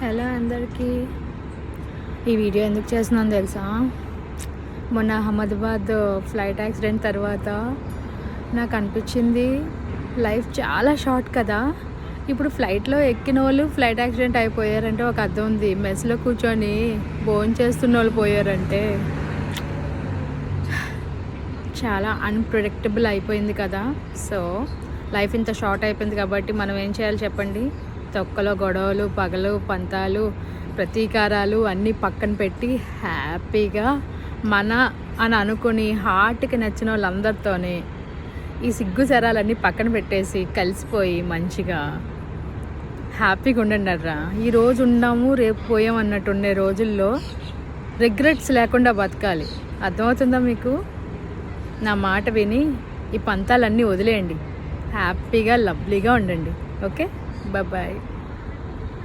Hello అందరికీ. ఈ video ఎందుకు చేస్తున్నాను తెలుసా? మొన్న అహ్మదాబాద్ ఫ్లైట్ యాక్సిడెంట్ తర్వాత నాకు అనిపించింది లైఫ్ చాలా షార్ట్ కదా. ఇప్పుడు ఫ్లైట్లో ఎక్కిన వాళ్ళు ఫ్లైట్ యాక్సిడెంట్ అయిపోయారంటే ఒక అర్థం ఉంది. మెస్లో కూర్చొని భోజనం చేస్తున్న వాళ్ళు పోయారంటే చాలా అన్ప్రెడిక్టబుల్ అయిపోయింది కదా. సో లైఫ్ ఇంత షార్ట్ అయిపోయింది కాబట్టి మనం ఏం చేయాలి చెప్పండి? తొక్కలో గొడవలు, పగలు, పంతాలు, ప్రతీకారాలు అన్నీ పక్కన పెట్టి హ్యాపీగా మన అని అనుకుని హార్ట్కి నచ్చిన వాళ్ళందరితోనే ఈ సిగ్గు సరాలన్నీ పక్కన పెట్టేసి కలిసిపోయి మంచిగా హ్యాపీగా ఉండండి అర్రా. ఈరోజు ఉన్నాము రేపు పోయాం అన్నట్టు ఉండే రోజుల్లో రిగ్రెట్స్ లేకుండా బతకాలి. అర్థమవుతుందా మీకు? నా మాట విని ఈ పంతాలన్నీ వదిలేయండి, హ్యాపీగా లవ్లీగా ఉండండి. Okay, bye.